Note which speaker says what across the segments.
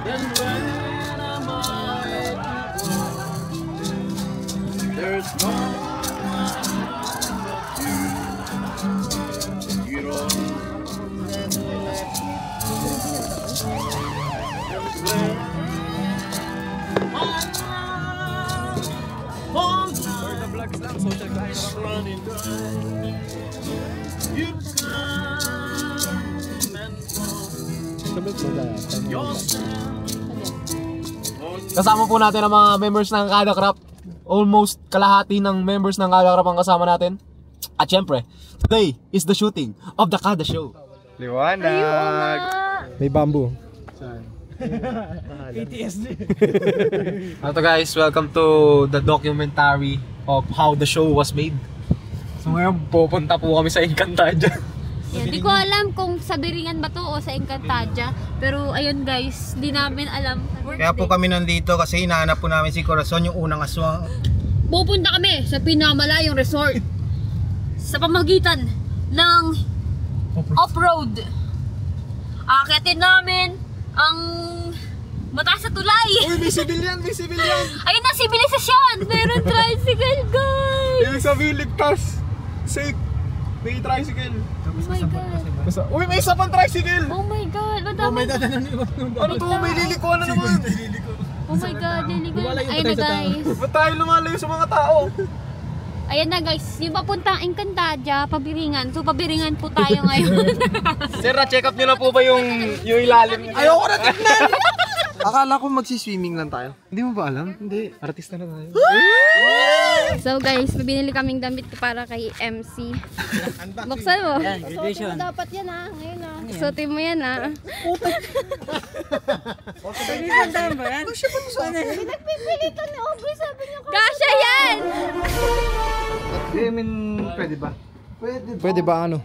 Speaker 1: Then when am I to go? There's no one but you. You don't let
Speaker 2: For the vlogs lang, social kahit
Speaker 1: running dry. You come and go yourself.
Speaker 3: Kasama po natin ang mga members ng Kada Crap. Almost kalahati ng members ng Kada Crap ang kasama natin. At syempre, today is the shooting of the Kada Show.
Speaker 2: liwanag.
Speaker 3: May bamboo.
Speaker 2: ATSD.
Speaker 3: Ano to guys, welcome to the documentary of how the show was made. So ngayon, pupunta po kami sa Encantadia.
Speaker 4: Hindi ko alam kung sa Biringan ba to o sa Encantadia. Pero ayun guys, di namin alam.
Speaker 5: Kaya po kami nandito kasi hinahanap po namin si Corazon, yung unang aswang.
Speaker 4: Pupunta kami sa pinakamalayong resort sa pamagitan ng off-road. Akitin namin ang mataas sa tulay.
Speaker 2: Uy, may civilian, may civilian.
Speaker 4: Ayun na, sibilisasyon. Meron tricycle guys.
Speaker 2: Ibig sabihin, ligtas. Safe. May tricycle.
Speaker 4: Oh my god.
Speaker 2: Uy, may isa pang tricycle.
Speaker 4: Oh my god. Madami.
Speaker 2: Ano to? May lilikuan na naman.
Speaker 4: Oh my god, liligo. Ayun na guys.
Speaker 2: Ba't tayo lumalayo sa mga tao?
Speaker 4: Ayan na guys, yung papuntang Encantadia, Pabiringan. So Pabiringan po tayo ngayon.
Speaker 3: Sir, na-check up nyo na po ba yung ilalim?
Speaker 2: Ayoko na tignan.
Speaker 3: Akala ko magsiswimming lang tayo. Hindi mo ba alam? Hindi. Artista na tayo.
Speaker 4: So guys, binili kaming damit para kay MC. Buksan mo. Suotin mo dapat yan ha. Ngayon ha. Suotin mo yan ha. Pinagpipilitan ba yan? Pinagpipilitan ni Aubrey, sabi niya. Kasha yan!
Speaker 3: Pwede ba? Pwede ba ano?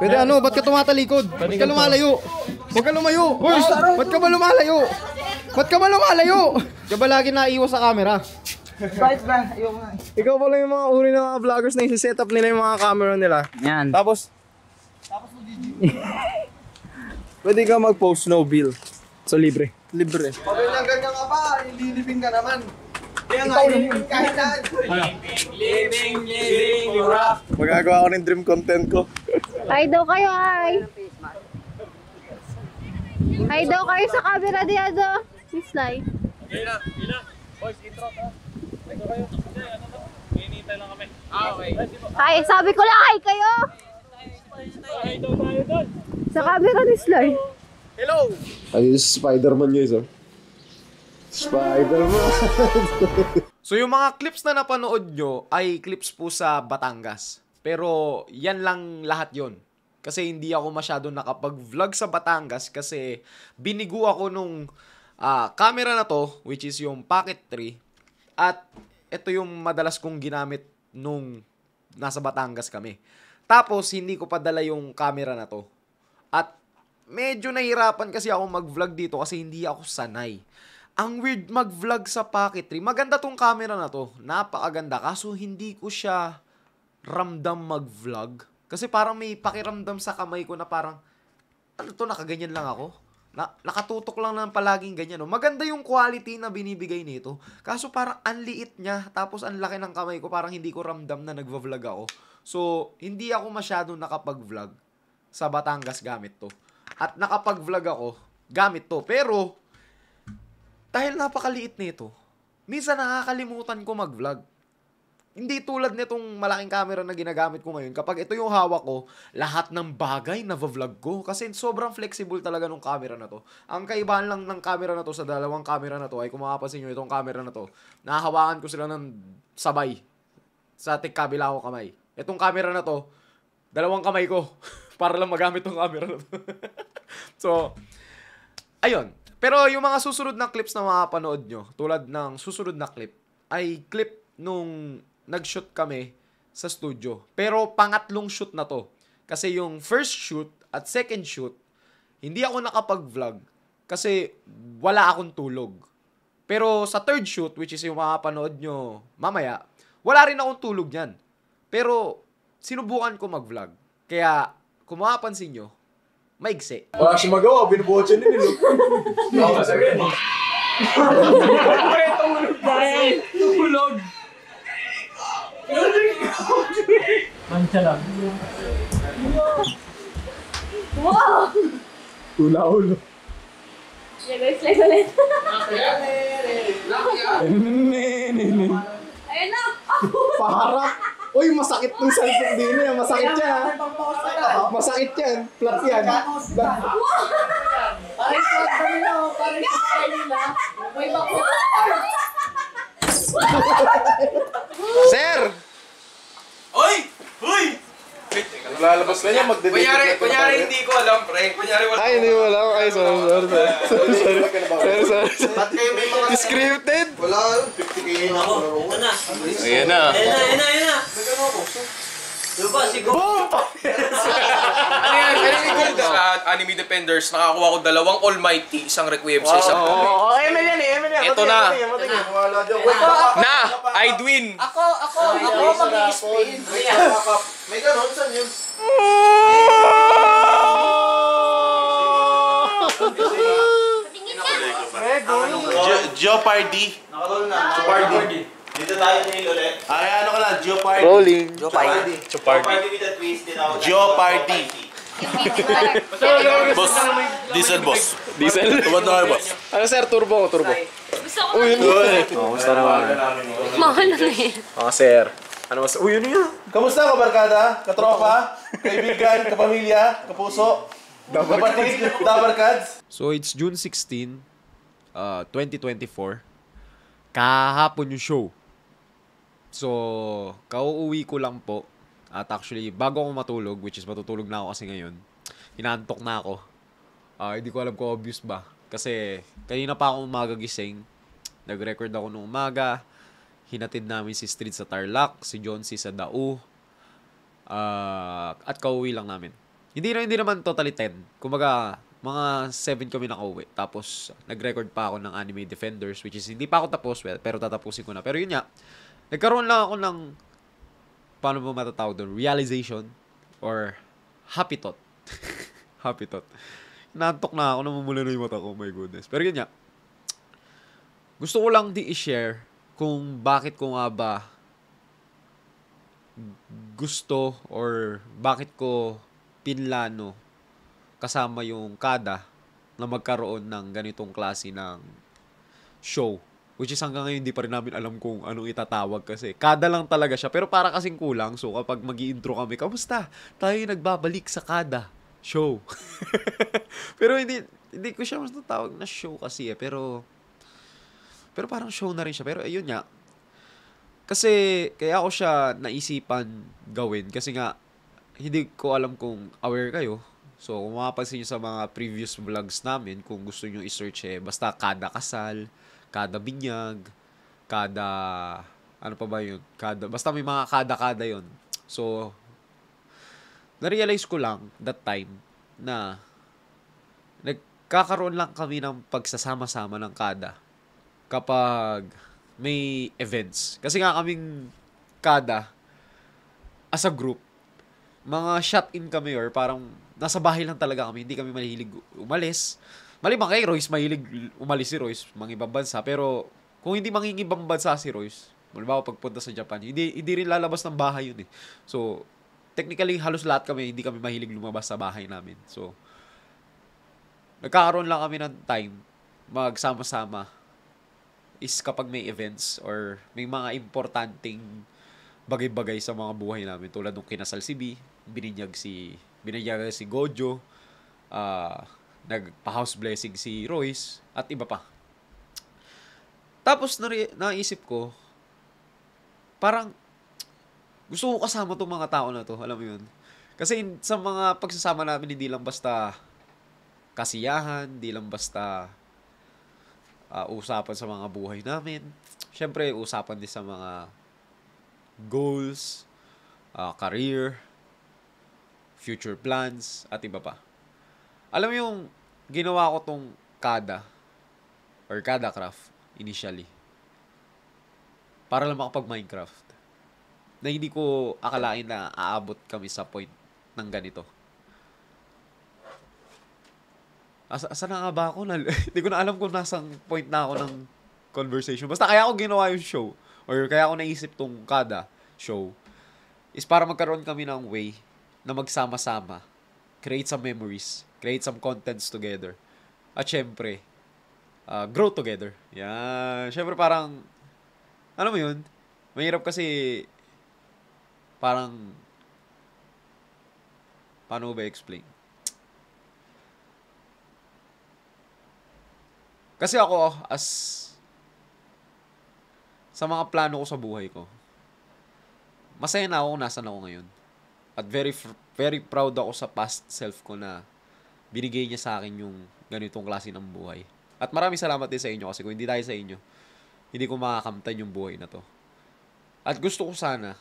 Speaker 3: Pwede ano? Ba't ka tumatalikod? Ba't ka lumalayo? Huwag ka lumayo! Ba't ka ba lumalayo? Ba't ka ba lumalayo? Ka ba lagi naiiwas sa camera?
Speaker 5: Bakit ba? Ayaw nga.
Speaker 3: Ikaw pala yung mga uri ng mga vloggers na isi-set up nila yung mga camera nila.
Speaker 5: Yan.
Speaker 3: Tapos pwede ka mag-post no bill. So libre. Libre.
Speaker 2: Pag ganyan ka pa, ililibing ka naman.
Speaker 5: Kaya nga, kahit saan.
Speaker 2: Living, rough.
Speaker 3: Magagawa ko ng dream content ko.
Speaker 4: Hi daw kayo, hi! Hi daw kayo sa camera diado. Miss Lai.
Speaker 2: Boys, intro ka. Ito kayo. Hinihintay lang kami. Okay.
Speaker 4: Hi, sabi ko lang hi kayo!
Speaker 2: Ay, daw tayo doon.
Speaker 4: Sa camera ni Sly.
Speaker 2: Hello!
Speaker 3: Ay, Spider-Man guys, oh. Spider-Man! So yung mga clips na napanood nyo ay clips po sa Batangas. Pero yan lang lahat yon. Kasi hindi ako masyado nakapag-vlog sa Batangas kasi binigo ako nung camera na to, which is yung Pocket 3. At ito yung madalas kong ginamit nung nasa Batangas kami. Tapos hindi ko padala yung camera na to. At medyo nahirapan kasi ako mag-vlog dito kasi hindi ako sanay. Ang weird mag-vlog sa Pocket 3. Maganda tong camera na to. Napakaganda. Kaso hindi ko siya ramdam mag-vlog. Kasi parang may pakiramdam sa kamay ko na parang, ano to, nakaganyan lang ako? Nakatutok lang ng palaging ganyan. No? Maganda yung quality na binibigay nito. Kaso parang ang liit niya. Tapos ang laki ng kamay ko. Parang hindi ko ramdam na nagva-vlog ako. So, hindi ako masyado nakapag-vlog sa Batangas gamit to. At nakapag-vlog ako gamit to. Pero, dahil napakaliit nito, minsan nakakalimutan ko mag-vlog. Hindi tulad nitong malaking camera na ginagamit ko ngayon. Kapag ito yung hawak ko, lahat ng bagay na vlog ko. Kasi sobrang flexible talaga ng camera na to. Ang kaibahan lang ng camera na to sa dalawang camera na to ay kung makapansin nyo itong camera na to, nahahawakan ko sila ng sabay sa tig-kabila ko kamay. Itong camera na to, dalawang kamay ko para lang magamit tong camera na to. So, ayun. Pero yung mga susunod na clips na makapanood nyo, tulad ng susunod na clip, ay clip nung nag-shoot kami sa studio. Pero pangatlong shoot na to. Kasi yung first shoot at second shoot, hindi ako nakapag-vlog kasi wala akong tulog. Pero sa third shoot, which is yung makapanood nyo mamaya, wala rin akong tulog yan. Pero sinubukan ko mag-vlog. Kaya kung makapansin nyo, maigsi.
Speaker 6: Wala siya magawa, binubuhat siya nila.
Speaker 2: Tulog. Mancha lang.
Speaker 4: Wow!
Speaker 6: Tula ulo.
Speaker 4: Yeah, guys, like ulit. Ayun na!
Speaker 6: Paharap. Uy, masakit ng cellphone din yan. Masakit yan. Masakit yan. Flat yan.
Speaker 3: Sir!
Speaker 5: Oy! Hoy!
Speaker 6: Lalabas na niya, magdedate.
Speaker 5: Kunyari hindi ko alam, pre. Kunyari wala.
Speaker 6: Ay, hindi mo alam. Ay, sorry. Sorry.
Speaker 5: Ba't kayo may mga...
Speaker 6: Scripted?
Speaker 5: Wala, 50k na ako.
Speaker 6: Ayan na.
Speaker 5: Diba, siguro... Boom! Ano yan? Ano yung Anime Defenders, nakakuha ko 2 Almighty, isang Requiem sa isang
Speaker 6: Oo, Emil yan eh. Emil yan.
Speaker 5: Ito na.
Speaker 6: Na!
Speaker 5: I'd win!
Speaker 1: Ako mag-i-spin.
Speaker 5: May ganon, saan yun?
Speaker 7: Jeopardy.
Speaker 5: Nakarol na. Jeopardy. Dito tayo nil ulit.
Speaker 7: Ay, ano ka lang? Jeopardy.
Speaker 6: Rolling.
Speaker 5: Jeopardy with a twist din ako.
Speaker 7: Jeopardy. Boss. Diesel, boss.
Speaker 6: Diesel?
Speaker 7: Tubad na kayo, boss.
Speaker 6: Ano sir, turbo ko, turbo.
Speaker 4: Gusto ko
Speaker 6: Uy, yun. Kamusta naman?
Speaker 4: mahal na eh.
Speaker 6: Sir. Ano mas... Uy, yun yun.
Speaker 7: Kamusta ka, barkada? Katropa? Kaibigan? Kapamilya? Kapuso? Kapatid? Dabarkads?
Speaker 3: So, it's June 16, 2024. Kahapon yung show. So, kauuwi ko lang po. At actually, bago ako matulog, which is matutulog na ako kasi ngayon, hinantok na ako. Hindi ko alam kung obvious ba. Kasi, kanina pa ako magagising. Nag-record ako nung umaga. Hinatid namin si Street sa Tarlac, si John C sa Dao. At kauwi lang namin. Hindi naman totally 10. Kumbaga, mga 7 kami nakauwi. Tapos, nag-record pa ako ng Anime Defenders, which is hindi pa ako tapos, pero tatapusin ko na. Pero yun nga, nagkaroon lang ako ng, paano mo matatawag doon? Realization or happy thought. Happy thought. Nantok na ako, namumula na yung mata ko. Oh my goodness. Pero yun nga, gusto ko lang i-share kung bakit ko nga ba gusto or bakit ko pinlano kasama yung kada na magkaroon ng ganitong klase ng show. Which is hanggang ngayon hindi pa rin namin alam kung anong itatawag kasi kada lang talaga siya. Pero para kasing kulang. So kapag mag-i-intro kami, kamusta? Tayo nagbabalik sa kada show. Pero hindi ko siya mas natawag na show kasi eh. Pero parang show na rin siya. Pero ayun nga. Kasi kaya ako siya naisipan gawin. Kasi nga, hindi ko alam kung aware kayo. So kung makapansin nyo sa mga previous vlogs namin, kung gusto nyo i-search eh, basta kada kasal, kada binyag, kada, ano pa ba yun? Basta may mga kada-kada yun. So, na-realize ko lang that time na nagkakaroon lang kami ng pagsasama-sama ng kada kapag may events. Kasi nga kaming kada, as a group, mga shut-in kami or parang nasa bahay lang talaga kami. Hindi kami mahilig umalis. Maliban kay Royce, mahilig umalis si Royce, mga ibang bansa. Pero kung hindi mangingibang bansa si Royce, malibaw pagpunta sa Japan, hindi rin lalabas ng bahay yun eh. So, technically, halos lahat kami, hindi kami mahilig lumabas sa bahay namin. So, nagkakaroon lang kami ng time magsama-sama is kapag may events or may mga importanteng bagay-bagay sa mga buhay namin. Tulad nung kinasal si B, bininyag si Gojo, nagpa-house blessing si Royce, at iba pa. Tapos naisip ko, parang gusto ko kasama tong mga tao na to, alam mo yun. Kasi sa mga pagsasama namin, hindi lang basta kasiyahan, hindi lang basta usapan sa mga buhay namin. Siyempre, usapan din sa mga goals, career, future plans, at iba pa. Alam mo yung ginawa ko tong kada or kada craft initially para lang makapag-Minecraft na hindi ko akalain na aabot kami sa point ng ganito. Asa na nga ba ako? Hindi ko na alam kung nasang point na ako ng conversation. Basta kaya ako ginawa yung show, or kaya ako naisip tong kada show, is para magkaroon kami ng way na magsama-sama, create some memories, create some contents together. At syempre, grow together. Yan. Syempre parang, ano mo yun? Mahirap kasi, parang, paano ba explain? Kasi ako, sa mga plano ko sa buhay ko, masaya na ako kung nasan ako ngayon. At very proud ako sa past self ko na binigay niya sa akin yung ganitong klase ng buhay. At maraming salamat din sa inyo kasi kung hindi dahil sa inyo, hindi ko makakamtan yung buhay na to. At gusto ko sana,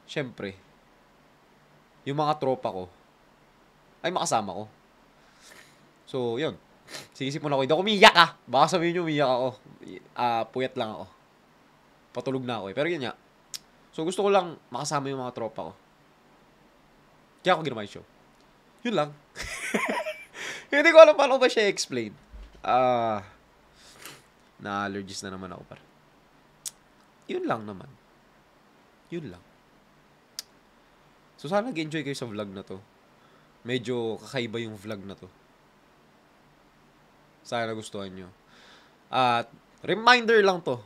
Speaker 3: syempre, yung mga tropa ko, ay makasama ko. So, yun. Sigisipon ako. Hindi ako umiyak Baka sabihin nyo umiyak ako. Puyat lang ako. Patulog na ako eh. Pero yun nga. So, gusto ko lang makasama yung mga tropa ko. Kaya ako ginawa yung show. Yun lang. Hindi ko alam paano ba siya explain. Na-allergies na naman ako par. Yun lang naman. Yun lang. So, sana nag-enjoy kayo sa vlog na to. Medyo kakaiba yung vlog na to. Sana nagustuhan nyo. At reminder lang to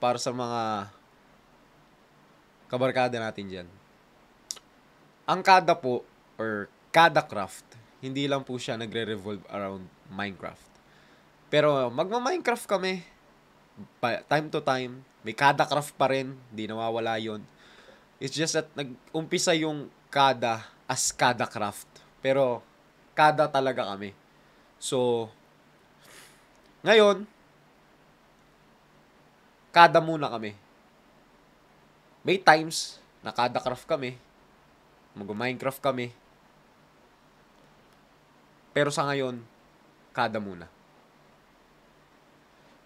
Speaker 3: para sa mga kabarkada natin dyan. Ang kada po, or kada craft, hindi lang po siya nagre-revolve around Minecraft. Pero magma-Minecraft kami. Time to time. May kada craft pa rin. Hindi nawawala yon. It's just that nag-umpisa yung kada as kada craft. Pero kada talaga kami. So, ngayon, kada muna kami. May times na kada craft kami. Mag-Minecraft kami. Pero sa ngayon, kada muna.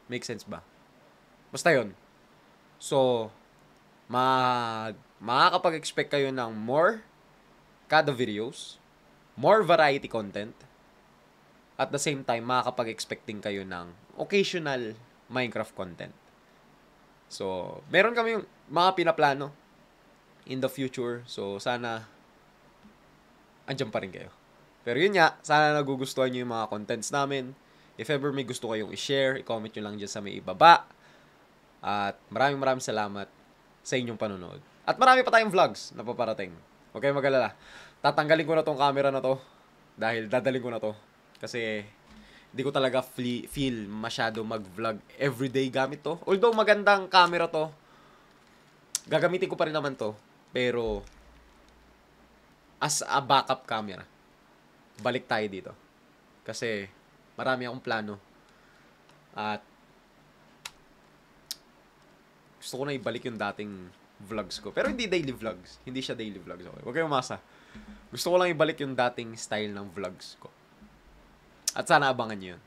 Speaker 3: Make sense ba? Basta yun. So, makakapag-expect kayo ng more kada videos, more variety content, at the same time, makakapag-expecting kayo ng occasional Minecraft content. So, meron kami yung mga pinaplano in the future. So, sana andyan pa rin kayo. Pero yun nga, sana nagugustuhan nyo yung mga contents namin. If ever may gusto kayong i-share, i-comment nyo lang dyan sa may ibaba. At maraming salamat sa inyong panonood. At marami pa tayong vlogs na paparating. Huwag kayong mag-alala. Tatanggalin ko na tong camera na to. Dahil dadaling ko na to. Kasi hindi ko talaga feel masyado mag-vlog everyday gamit to. Although magandang camera to, gagamitin ko pa rin naman to. Pero as a backup camera, balik tayo dito. Kasi marami akong plano. At gusto ko na ibalik yung dating vlogs ko. Pero hindi daily vlogs. Hindi siya daily vlogs. Okay? Huwag kayong umasa. Gusto ko lang ibalik yung dating style ng vlogs ko. At sana abangan nyo yun.